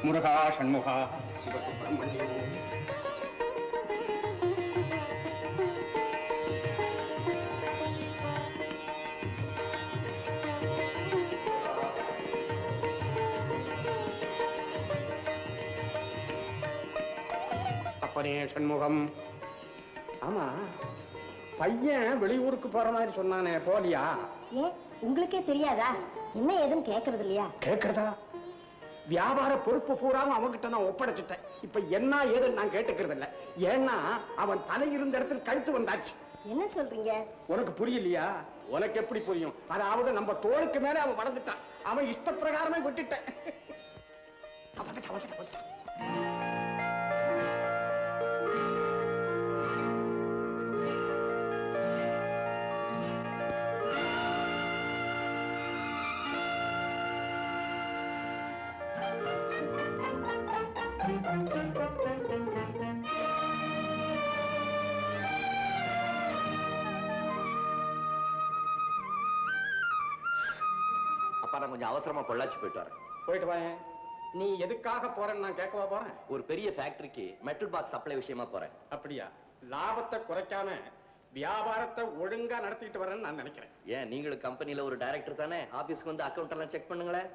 முருகா சண்முகா சிவசுப்பிரமணியம். அப்பனே சண்முகம். ஆமா, பையன் வெளியூருக்கு போற மாதிரி சொன்னானே, போலியா? ஏன் உங்களுக்கே தெரியாதா? என்ன ஏதுன்னு கேக்குறது இல்லையா? கேக்குறதா? வியாபார பொறுப்பு பூராம அவன்கிட்ட நான் ஒப்படைச்சிட்டேன். இப்ப என்ன ஏதுன்னு நான் கேட்டுக்கிறது இல்ல. ஏன்னா அவன் தலை இருந்த இடத்துல கழுத்து வந்தாச்சு. என்ன சொல்றீங்க? உனக்கு புரியலையா? உனக்கு எப்படி புரியும்? அதாவது நம்ம தோளுக்கு மேல அவன் வளர்ந்துட்டான். அவன் இஷ்ட பிரகாரமே விட்டுட்டேன். அப்பா நான் கொஞ்சம் அவசரமா பொள்ளாச்சி போயிட்டு வரேன். போயிட்டு வாங்க. நீ எதுக்காக போறேன்னு நான் கேட்கவா போறேன்? ஒரு பெரிய ஃபேக்டரிக்கு மெட்டல் பாக்ஸ் சப்ளை விஷயமா போறேன். அப்படியா? லாபத்தை குறைக்காம வியாபாரத்தை ஒழுங்கா நடத்திட்டு வரேன்னு நான் நினைக்கிறேன். ஏன் நீங்களும் கம்பெனில ஒரு டைரக்டர் தானே? ஆபீஸ்க்கு வந்து அக்கவுண்ட் எல்லாம் செக் பண்ணுங்களேன்.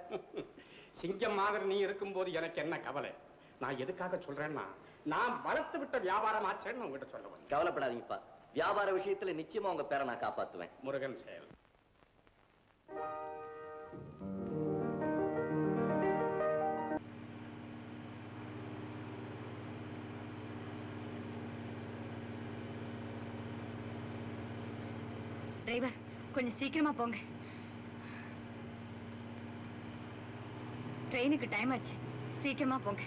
சிங்கம் மாதிரி நீ இருக்கும்போது எனக்கு என்ன கவலை? நான் எதுக்காக சொல்றேன்னா, நான் வளர்த்து விட்ட வியாபாரம் ஆச்சேன்னு உங்ககிட்ட சொல்லுவேன். கவலைப்படாதீங்கப்பா, வியாபார விஷயத்துல நிச்சயமா உங்க பேரை நான் காப்பாத்துவேன். முருகன் செயல். டிரைவர், கொஞ்சம் சீக்கிரமா போங்க. ட்ரெயினுக்கு டைம் ஆச்சு, சீக்கிரமா போங்க.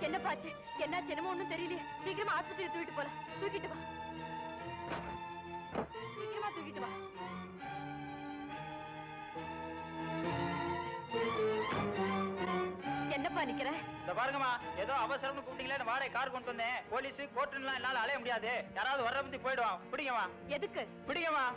என்னப்பா ஆச்சு? என்ன என்னமோ ஒண்ணும் தெரியலையே. சீக்கிரமா ஆஸ்பத்திரி தூக்கிட்டு போல. தூக்கிட்டு வா, சீக்கிரமா தூக்கிட்டு வா. என்னப்பா நிக்கிற? இந்த பாருங்கம்மா, ஏதோ அவசரம்னு கூப்பிட்டீங்களே, வாடகை கார் கொண்டு வந்தேன். போலீஸ் கோர்ட்டுலாம் என்னால அலைய முடியாது. யாராவது வர்ற பத்தி போயிடுவான். பிடிங்கம்மா. எதுக்கு? பிடிங்கம்மா.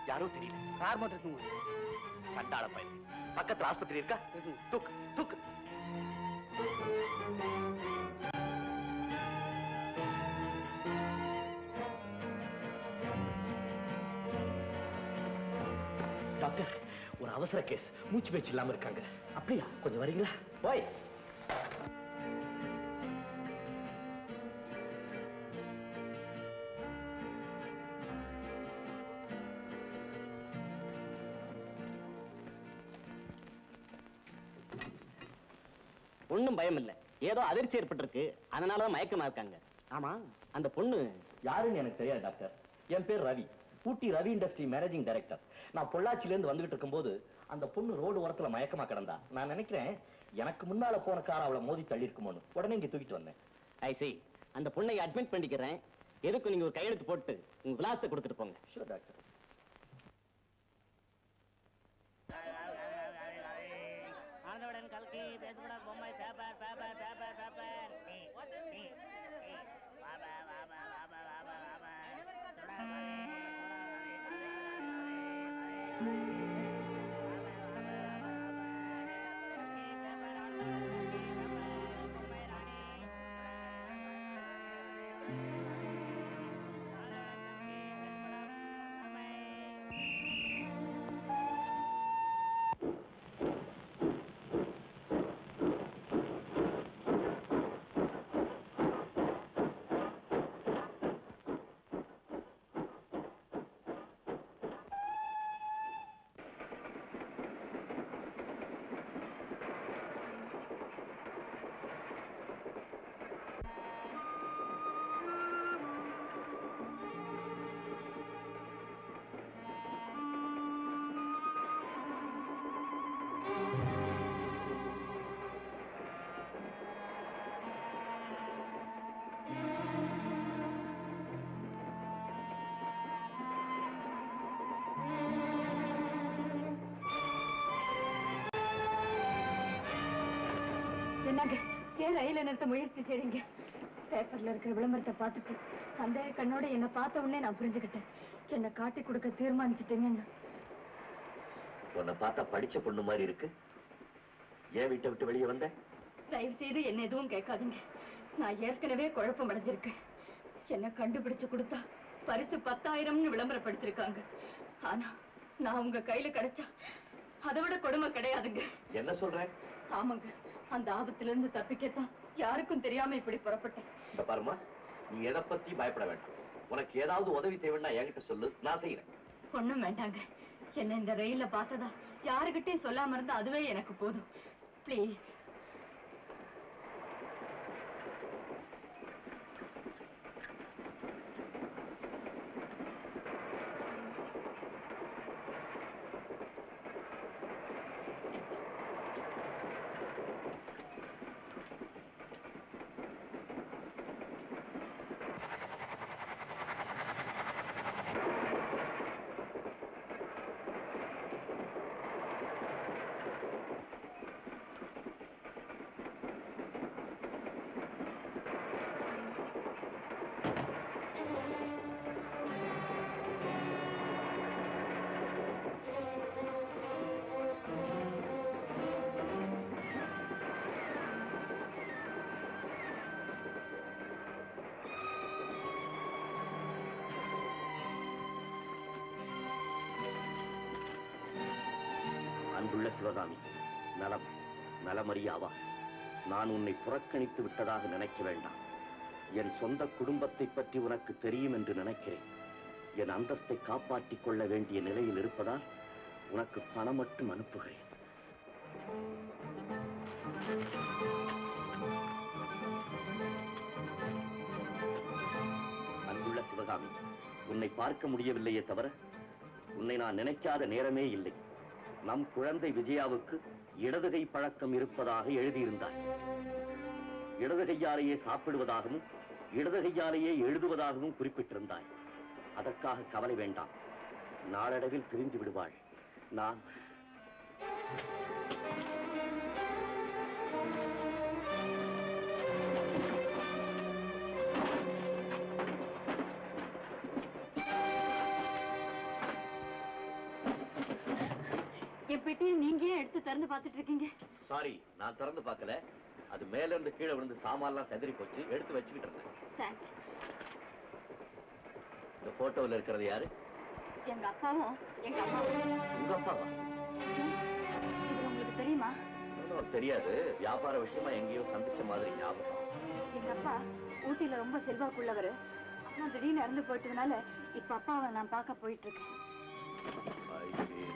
யாரோ தெரியல. கார் மாத்திரம் சண்டாள பையன். பக்கத்துல ஆஸ்பத்திரி இருக்கா? தூக்கு தூக்கு. டாக்டர், ஒரு அவசர கேஸ். மூச்சு பேச்சு இல்லாம இருக்காங்க. அப்படியா? கொஞ்சம் வரீங்களா? போய். ஒண்ணும் பயம் இல்ல. ஏதோ அதிர்ச்சி ஏற்பட்டிருக்கு, அதனாலதான் மயக்கமா இருக்காங்க. ஆமா, அந்த பொண்ணு யாருன்னு எனக்கு தெரியாது டாக்டர். என் பேர் ரவி, ஊட்டி ரவி இண்டஸ்ட்ரி மேனேஜிங் டைரக்டர். நான் பொள்ளாச்சில இருந்து வந்துகிட்டு இருக்கும்போது அந்த பொண்ணு ரோடு ஓரத்துல மயக்கமா கிடந்தா. நான் நினைக்கிறேன் எனக்கு முன்னால போன கார் அவளை மோதி தள்ளி இருக்குமோன்னு உடனே இங்க தூக்கிட்டு வந்தேன். ஐ சி. அந்த பொண்ணை அட்மிட் பண்ணிக்கிறேன். எதுக்கு நீங்க ஒரு கையெழுத்து போட்டு உங்க விலாசத்தை கொடுத்துட்டு போங்க. Sure doctor. ஆனந்தவுடன் கல்கி பேசப்பட பொம்மை பேப்பர் பேப்பர் பேப்பர் பேப்பர் என்னங்க ஏன் ரயில நிறுத்த முயற்சி செய்றீங்க? பேப்பர்ல இருக்கிற விளம்பரத்தை பார்த்துட்டு சந்தேக கண்ணோட என்ன பார்த்த உடனே நான் புரிஞ்சுக்கிட்டேன். என்ன காட்டி கொடுக்க தீர்மானிச்சிட்டீங்கன்னு. உன்னை பார்த்தா படிச்ச பொண்ணு மாதிரி இருக்கு. ஏன் வீட்டை விட்டு வெளியே வந்த? தயவு செய்து என்ன எதுவும் கேட்காதீங்க. நான் ஏற்கனவே குழப்பம் அடைஞ்சிருக்கேன். என்ன கண்டுபிடிச்சு கொடுத்தா பரிசு 10,000ன்னு விளம்பரப்படுத்திருக்காங்க. ஆனா நான் உங்க கையில கிடைச்சா அதை விட கொடுமை கிடையாதுங்க. என்ன சொல்ற? ஆமாங்க, அந்த ஆபத்துல இருந்து தப்பிக்கத்தான் யாருக்கும் தெரியாம இப்படி புறப்பட்டேன். இந்த பாருமா, நீ எதை பத்தி பயப்பட வேண்டாம். உனக்கு ஏதாவது உதவி தேவைன்னா என்கிட்ட சொல்லு, நான் செய்யறேன். ஒண்ணும் வேண்டாங்க. என்ன இந்த ரயில்ல பார்த்ததா யாருகிட்டயும் சொல்லாம இருந்தா அதுவே எனக்கு போதும். ப்ளீஸ். அன்புள்ள சிவகாமி, நலம் நலமறியாவா? நான் உன்னை புறக்கணித்து விட்டதாக நினைக்க வேண்டாம். என் சொந்த குடும்பத்தை பற்றி உனக்கு தெரியும் என்று நினைக்கிறேன். என் அந்தஸ்தை காப்பாற்றிக் கொள்ள வேண்டிய நிலையில் இருப்பதால் உனக்கு பணம் மட்டும் அனுப்புகிறேன். அன்புள்ள சிவகாமி, உன்னை பார்க்க முடியவில்லையே தவிர உன்னை நான் நினைக்காத நேரமே இல்லை. நம் குழந்தை விஜயாவுக்கு இடதுகை பழக்கம் இருப்பதாக எழுதியிருந்தார். இடது கையாலேயே சாப்பிடுவதாகவும் இடது கையாலேயே எழுதுவதாகவும் குறிப்பிட்டிருந்தார். அதற்காக கவலை வேண்டாம், நாளடைவில் தெரிந்து விடுவாள். நான் என் பெட்டியை நீங்க ஏன் எடுத்து திறந்து பார்த்துட்டு இருக்கீங்க? சாரி, நான் திறந்து பார்க்கல. அது மேல இருந்து கீழே விழுந்து சாமான்லாம் செதறி போச்சு, எடுத்து வச்சுக்கிட்டு இருந்தேன். தேங்க்ஸ். இந்த போட்டோவில் இருக்கிறது யாரு? எங்க அப்பாவும் எங்க அம்மாவும். உங்க அப்பாவா? இது உங்களுக்கு தெரியுமா? ஒன்றும் தெரியாது. வியாபார விஷயமா எங்கேயோ சந்திச்ச மாதிரி ஞாபகம். எங்க அப்பா ஊட்டியில ரொம்ப செல்வாக்குள்ளவர். அம்மா திடீர்னு இறந்து போயிட்டதுனால இப்ப அப்பாவை நான் பார்க்க போயிட்டு இருக்கேன். I see.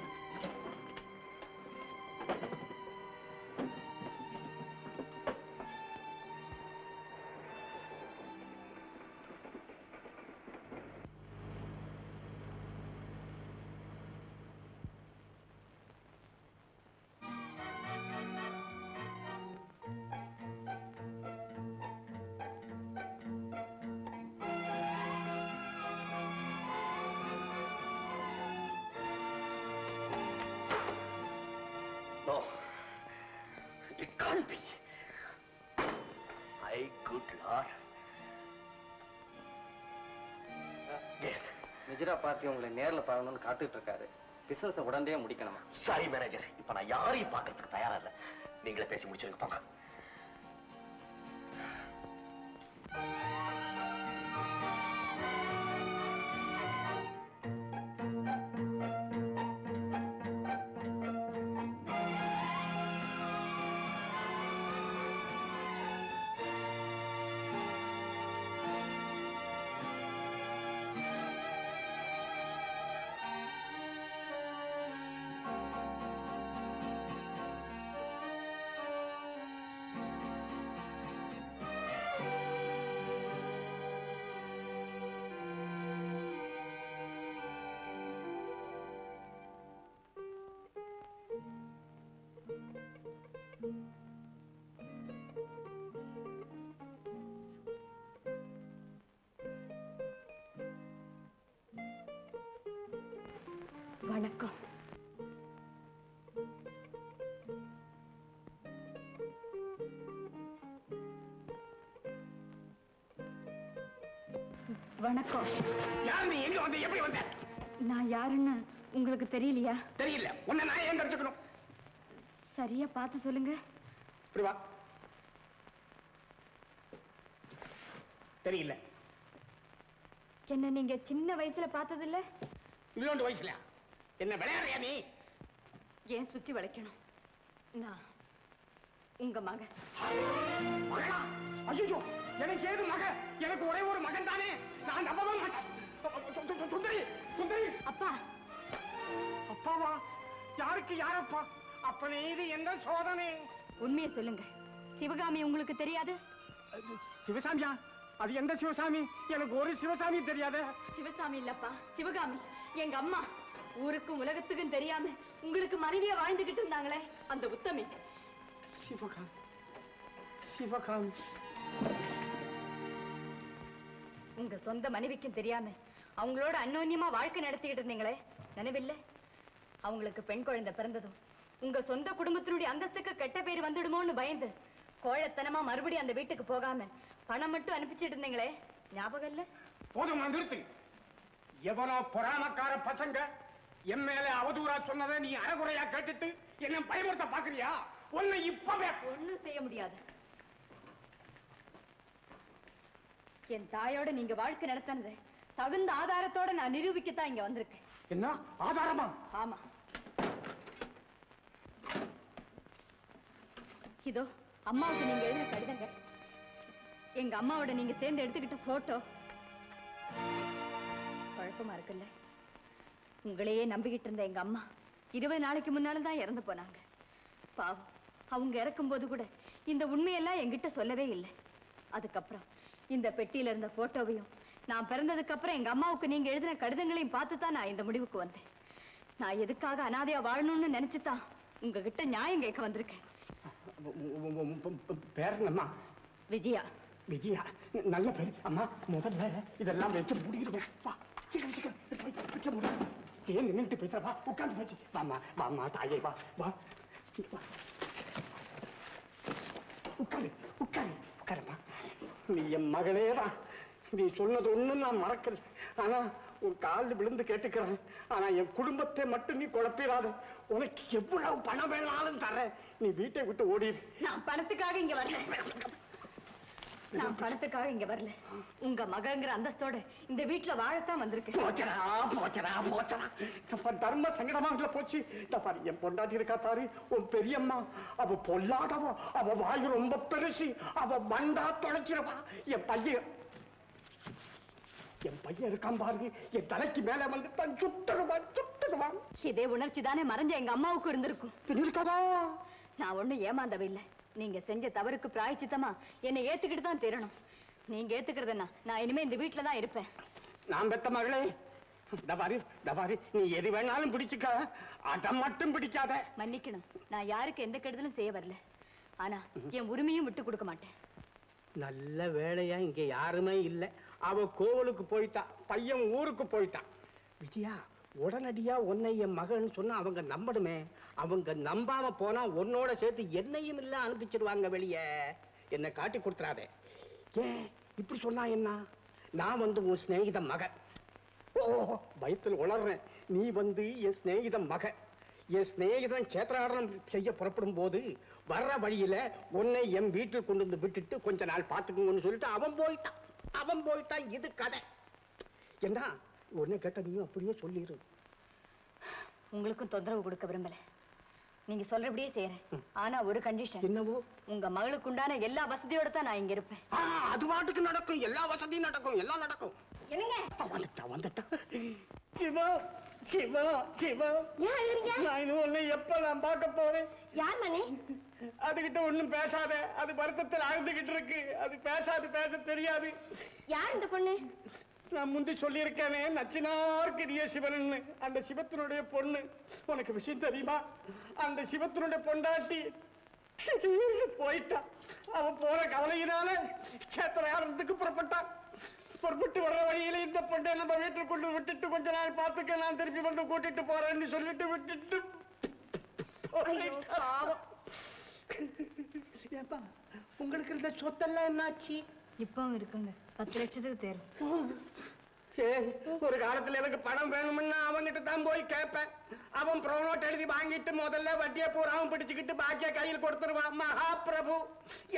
No, it can't be. My good Lord. Yes. Vijaya party உங்களை நேர்ல பார்க்கணும்னு காத்துட்டு இருக்காரு. பிசினஸ் உடனே முடிக்கணுமா? சாரி மேனேஜர், இப்ப நான் யாரையும் பார்க்கறதுக்கு தயாரா இல்ல. நீங்களே பேசி முடிச்சிருங்க போங்க. வணக்கம். வணக்கம். யார் நீ? எங்க வந்த? எப்படி வந்த? நான் யாருன்னு உங்களுக்கு தெரியலையா? தெரியல. உன்னை நான் ஏன் தெரிஞ்சுக்கணும்? சரியா பார்த்து சொல்லுங்க. இப்படி வா. தெரியல. என்ன நீங்க சின்ன வயசுல பார்த்ததில்ல? இவ்வளோண்டு வயசுல என்ன விளையாடுறியா நீ? ஏன் சுத்தி வளைக்கணும்? நான் உங்க மகன். மகளா? ஐயோ, எனக்கு ஏது மகன்? எனக்கு ஒரே ஒரு மகன் தானே. நான் நம்பவே மாட்டேன். சுந்தரி, சுந்தரி. அப்பா. அப்பாவா? யாருக்கு யாரப்பா? அப்பனே, இது என்ன சோதனை? உண்மையை சொல்லுங்க. சிவகாமி உங்களுக்கு தெரியாது? சிவசாமியா? அது எந்த சிவசாமி? எனக்கு ஒரு சிவசாமி தெரியாது. சிவசாமி இல்லப்பா, சிவகாமி. எங்க அம்மா ஊருக்கும் உலகத்துக்கும் தெரியாம உங்களுக்கு மனைவியா வாழ்ந்துகிட்டு இருந்தாங்களே, அந்த உத்தமி. சிவகாமி, சிவகாமி. உங்க சொந்த மனைவிக்கும் தெரியாம அவங்களோட அந்யோன்யமா வாழ்க்கை நடத்திக்கிட்டு இருந்தீங்களே, நினைவில்லை? அவங்களுக்கு பெண் குழந்தை பிறந்ததும் உங்க சொந்த குடும்பத்தினுடைய அந்தஸ்துக்கு கெட்ட பேர் வந்துடுமோன்னு பயந்து கோழத்தனமா மறுபடியும் அந்த வீட்டுக்கு போகாம பணம் மட்டும் அனுப்பிச்சிட்டு இருந்தீங்களே, ஞாபகம் இல்ல? போதும், நிறுத்து. எவனோ பொறாமக்கார பசங்க என் மேல அவதூறா சொன்னதை நீ அறகுறையா கேட்டுட்டு என்ன பயமுறுத்த பாக்குறியா? உன்னை இப்பவே ஒண்ணும் செய்ய முடியாது. என் தாயோட நீங்க வாழ்க்கை நடத்தினது தகுந்த ஆதாரத்தோட நான் நிரூபிக்கத்தான் இங்க வந்திருக்கேன். என்ன ஆதாரமா? ஆமா. இதோ அம்மாவுக்கு நீங்க எழுதின கடிதங்க, எங்க அம்மாவோட நீங்க சேர்ந்து எடுத்துக்கிட்ட போட்டோ. குழப்பமா இருக்குல்ல? உங்களையே நம்பிக்கிட்டு இருந்த எங்க அம்மா 20 நாளைக்கு முன்னால்தான் இறந்து போனாங்க. பாவம், அவங்க இறக்கும் போது கூட இந்த உண்மையெல்லாம் என்கிட்ட சொல்லவே இல்லை. அதுக்கப்புறம் இந்த பெட்டியில இருந்த போட்டோவையும் நான் பிறந்ததுக்கு அப்புறம் எங்க அம்மாவுக்கு நீங்க எழுதின கடிதங்களையும் பார்த்துதான் நான் இந்த முடிவுக்கு வந்தேன். நான் எதுக்காக அனாதையா வாழணும்னு நினைச்சுதான் உங்ககிட்ட நியாயம் கேட்க வந்திருக்கேன். பேர் அம்மா விஜயா. விஜயா, நல்ல பேரு. அம்மா, முதல்ல இதெல்லாம் வச்சு முடிக்கிறோம். வா, சீக்கிரம் சீக்கிரம். ஏன் நின்றுட்டு பேசுற? வா, உட்காந்து பேச்சு. வாமா, வாமா தாயே, வா வா. உட்காரு உட்காரு உட்காருமா. நீ என் மகளே தான். நீ சொன்னது ஒண்ணு நான் மறக்கிறேன். ஆனா உன் காலில் விழுந்து கேட்டுக்கிறேன். ஆனா என் குடும்பத்தை மட்டும் நீ குழப்பிடாத. உனக்கு எவ்வளவு பணம் வேணாலும் தரேன். நீ வீட்டை விட்டு ஓடிடு. நான் பணத்துக்காக இங்க வரல. நான் பணத்துக்காக இங்க வரல. உங்க மகங்கிற அந்தஸ்தோட இந்த வீட்டுல வாழத்தான் வந்திருக்கேன். போச்சரா போச்சரா போச்சரா. தர்ம சங்கடமாக போச்சு. பாரு, என் பொண்டாட்டி இருக்கா பாரு, உன் பெரியம்மா. அவ பொல்லாதவ. அவ வாயு ரொம்ப பெருசு. அவ மண்டா தொலைச்சிருவா. என் பையன் இருக்கான் பாருங்க, என் தலைக்கு மேல வந்து தன் சுட்டுடுவான். இதே உணர்ச்சி தானே மறைஞ்ச எங்க அம்மாவுக்கு இருந்திருக்கும். இருக்காதா? நான் ஒண்ணும் ஏமாந்தவ இல்ல. நீங்க செஞ்ச தவறுக்கு பிராயச்சித்தமா என்னை ஏத்துக்கிட்டு தான் தீரணும். நீங்க ஏத்துக்கிறதுனா நான் இனிமே இந்த வீட்டுல தான் இருப்பேன். நான் பெத்த மகளே, தபாரி தபாரி, நீ எது வேணாலும் பிடிச்சுக்க, அடம் மட்டும் பிடிக்காத. மன்னிக்கணும், நான் யாருக்கு எந்த கெடுதலும் செய்ய வரல. ஆனா என் உரிமையும் விட்டு கொடுக்க மாட்டேன். நல்ல வேலையா இங்க யாருமே இல்ல. அவ கோவிலுக்கு போயிட்டா, பையன் ஊருக்கு போயிட்டான். விஜயா, உடனடியா உன்னை என் மகன் சொன்னா அவங்க நம்பணுமே. அவங்க நம்பாம போனா உன்னோட சேர்த்து என்னையும் இல்ல அனுப்பிச்சிடுவாங்க வெளியே. என்னை காட்டி கொடுத்துறாதே. ஏன் இப்படி சொன்னா என்ன? நான் வந்து உன் சிநேகித மகன். ஓ, பயத்தில் உளர்றேன். நீ வந்து என் சிநேகித மகன். என் சிநேகிதன் சேத்திராடனம் செய்ய புறப்படும் போது வர்ற வழியில உன்னை என் வீட்டில் கொண்டு வந்து விட்டுட்டு கொஞ்ச நாள் பார்த்துக்கோங்கன்னு சொல்லிட்டு அவன் போயிட்டான். இது கதை. என்ன உன்னை கேட்ட நீயும் அப்படியே சொல்லிடு. உங்களுக்கும் தொந்தரவு கொடுக்க விரும்பல. நீங்க சொல்றபடியே செய்யறேன். ஆனா ஒரு கண்டிஷன். என்னவோ? உங்க மகளுக்கு உண்டான எல்லா வசதியோட தான் நான் இங்க இருப்பேன். அது பாட்டுக்கு நடக்கும். எல்லா வசதியும் நடக்கும். எல்லாம் நடக்கும். என்னங்க? வந்துட்டா. சிவா சிவா சிவா, நான் இன்னும் எப்ப நான் பார்க்க போறேன்? யார் மனே? அதுகிட்ட ஒண்ணும் பேசாத. அது வருத்தத்தில் ஆழ்ந்துகிட்டு இருக்கு. அது பேச தெரியாது. யார் இந்த பொண்ணு? நான் முந்தி சொல்லியிருக்கேனே, நச்சினார்கிரிய சிவன். அந்த சிவத்தினுடைய பொண்ணு. உனக்கு விஷயம் தெரியுமா? அந்த சிவத்தினுடைய பொண்டாட்டி போயிட்டா. அவன் போற கவலையினால சேத்திராடனத்துக்கு புறப்பட்டான். புறப்பட்டு வர்ற வழியில இந்த பொண்ணை நம்ம வீட்டுக்கு கொண்டு விட்டுட்டு கொஞ்ச நாள் பார்த்துக்க, நான் திருப்பி வந்து கூட்டிட்டு போறேன்னு சொல்லிட்டு விட்டுட்டு உங்களுக்கு இந்த சொத்தெல்லாம் என்னாச்சு? இப்பவும் இருக்குங்க. 10 லட்சத்துக்கு தேரும். ஒரு காலத்துல எனக்கு பணம் வேணும்னா அவன்கிட்ட தான் போய் கேட்பேன். அவன் ப்ரோனோட் எழுதி வாங்கிட்டு முதல்ல வட்டியை பூராவும் பிடிச்சுக்கிட்டு பாக்கிய கையில் கொடுத்துருவான். மகாபிரபு,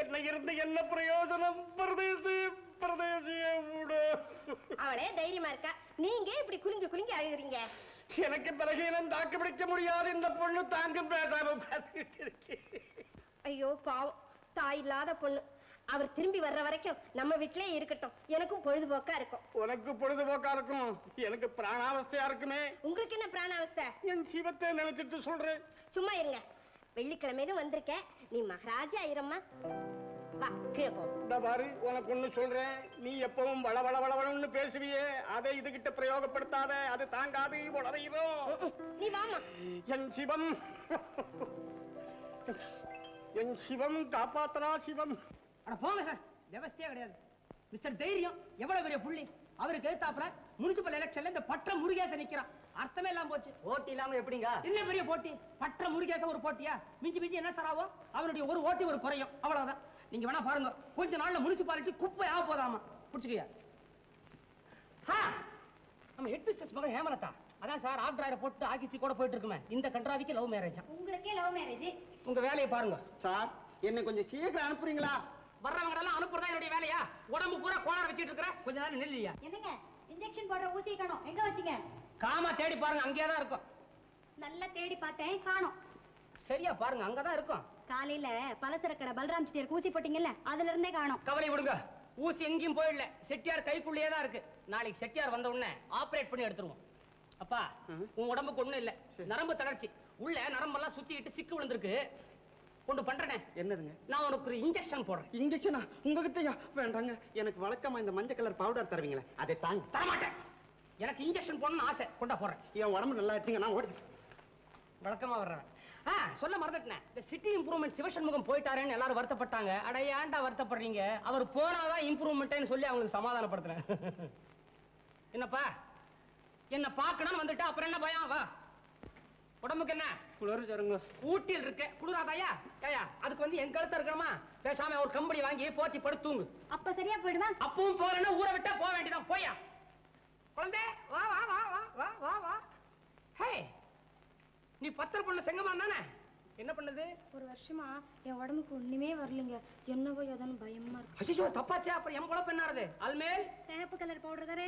என்ன இருந்து என்ன பிரயோஜனம்? பிரதேசி பிரதேசிய விடு. அவளே தைரியமா இருக்கா, நீங்க இப்படி குலுங்கி குலுங்கி அழுகுறீங்க. எனக்கு பலகீனம் தாக்கு பிடிக்க முடியாது. இந்த பொண்ணு தாங்கும் பேசாம பார்த்துக்கிட்டு இருக்கு. ஐயோ பாவம், தாய் இல்லாத பொண்ணு. அவர் திரும்பி வர்ற வரைக்கும் நம்ம வீட்டிலே இருக்கட்டும், எனக்கும் பொழுதுபோக்கா இருக்கும். உனக்கு பொழுதுபோக்கா இருக்கும், எனக்கு பிராணாவஸ்தையா இருக்குமே. உங்களுக்கு என்ன பிராணாவஸ்தை? என் சிவத்தை நினைச்சிட்டு சொல்றேன். சும்மா இருங்க, வெள்ளிக்கிழமையிலும் வந்திருக்க, நீ மகாராஜா ஆயிரம்மா. வா கீழே போ. இந்த பாரு, உனக்கு ஒண்ணு சொல்றேன், நீ எப்பவும் வளவளவளவளன்னு பேசுவியே, அதை இதுகிட்ட பிரயோகப்படுத்தாத, அது தாங்காது, உளறிடும். நீ வாமா. என் சிவம், என் சிவம் காப்பாத்தரா சிவம். அட போங்க சார், விவசாயே கிடையாது. மிஸ்டர் தைரியம் எவ்வளவு பெரிய புள்ளி. அவருக்கு எழுத்தாப்புல முனிசிபல் எலெக்ஷன்ல இந்த பற்ற முருகேசன் நிக்கிறான். அர்த்தமே இல்லாம போச்சு. போட்டி இல்லாம எப்படிங்க? என்ன பெரிய போட்டி? பற்ற முருகேசன் ஒரு போட்டியா? மிஞ்சி மிஞ்சி என்ன சார் ஆகும்? அவனுடைய ஒரு ஓட்டி ஒரு குறையும், அவ்வளவுதான். நீங்க வேணா பாருங்க, கொஞ்ச நாள்ல முனிசிபாலிட்டி குப்பை ஆக போதாமா. புடிச்சுக்கியா? நம்ம ஹெட் பிஸ்னஸ் மகன் ஹேமலதா அதான் சார் ஆப்டர் போட்டு ஆக்கிச்சு கூட போயிட்டு இருக்குமே. இந்த கன்றாவிக்கு லவ் மேரேஜ். உங்களுக்கே லவ் மேரேஜ்? உங்க வேலையை பாருங்க சார், என்ன கொஞ்சம் சீக்கிரம் அனுப்புறீங்களா? வர்றவங்க எல்லாம் அனுப்புறதா என்னுடைய வேலையா? உடம்பு பூரா கோளாறு வச்சிட்டு இருக்கிற, கொஞ்ச நேரம் நில்லையா? என்னங்க இன்ஜெக்ஷன் போட ஊசி காணோம், எங்க வச்சீங்க? காமா தேடி பாருங்க, அங்கேயே தான் இருக்கும். நல்லா தேடி பார்த்தேன், காணோம். சரியா பாருங்க, அங்கதான் இருக்கும். காலையில பலசரக்கடை பலராம் செட்டியார் ஊசி போட்டீங்கல்ல, அதுல இருந்தே காணோம். கவலை விடுங்க, ஊசி எங்கேயும் போயிடல, செட்டியார் கைக்குள்ளேயே தான் இருக்கு. நாளைக்கு செட்டியார் வந்த உடனே ஆபரேட் பண்ணி எடுத்துருவோம். அப்பா, உன் உடம்புக்கு ஒண்ணும் இல்ல, நரம்பு தளர்ச்சி. உள்ள நரம்பெல்லாம் சுத்திக்கிட்டு சிக்கு விழுந்திருக்கு. கொண்டு பண்றேனே. என்னதுங்க? நான் உனக்கு ஒரு இன்ஜெக்ஷன் போடுறேன். இன்ஜெக்ஷனா? உங்ககிட்டயா? வேண்டாங்க, எனக்கு வழக்கமா இந்த மஞ்சள் கலர் பவுடர் தருவீங்களே, அதை தாங்க. தரமாட்டேன். எனக்கு இன்ஜெக்ஷன் போடணும்னு ஆசை, கொண்டா போடுறேன். என் உடம்பு நல்லா இருக்குங்க, நான் ஓடுறேன். வழக்கமா வர்றேன். சொல்ல மறந்துட்டேன், இந்த சிட்டி இம்ப்ரூவ்மெண்ட் சிவசண்முகம் போயிட்டாரேன்னு எல்லாரும் வருத்தப்பட்டாங்க. அட ஏன்டா வருத்தப்படுறீங்க? அவர் போனாதான் இம்ப்ரூவ்மெண்ட்னு சொல்லி அவங்களுக்கு சமாதானப்படுத்துறேன். என்னப்பா, என்ன பார்க்கணும்னு வந்துட்டா அப்புறம் என்ன பயம்? வா. உடம்புக்கு என்ன குளிர் தருங்க. ஊட்டியில் இருக்கு, குளிராதாயா? ஏயா, அதுக்கு வந்து என் கழுத்த இருக்கணுமா? பேசாம ஒரு கம்பெனி வாங்கி போத்தி படுத்துங்க. அப்ப சரியா போயிடுமா? அப்பவும் போறேன்னா ஊரை விட்டா போக வேண்டியதான். போயா குழந்தை, வா வா வா வா வா வா வா. ஹே, நீ பத்திர பொண்ணு செங்கமா தானே? என்ன பண்ணுது? ஒரு வருஷமா என் உடம்புக்கு ஒண்ணுமே வரலைங்க, என்னவோ ஏதானு பயமா இருக்கு. அசிஷோ, தப்பாச்சே. அப்புறம் என் குழப்பம் என்ன ஆறுது? அல்மேல் சிகப்பு கலர் பவுடர் தானே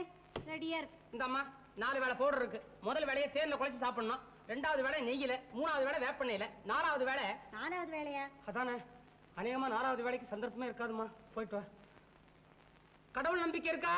ரெடியா இருக்கு. இந்த அம்மா 4 வேளை பவுடர் இருக்கு. முதல் வேலையை தேன்ல குழைச்சு சாப்பிடணும், 2வது வேளை நெய்யில, 3வது வேளை வேப்பெண்ணெயில, 4வது வேளை. 4வது வேலையா? அதானே, அநேகமா 4வது வேலைக்கு சந்தர்ப்பமே இருக்காதுமா. போயிட்டு வா. கடவுள் நம்பிக்கை இருக்கா?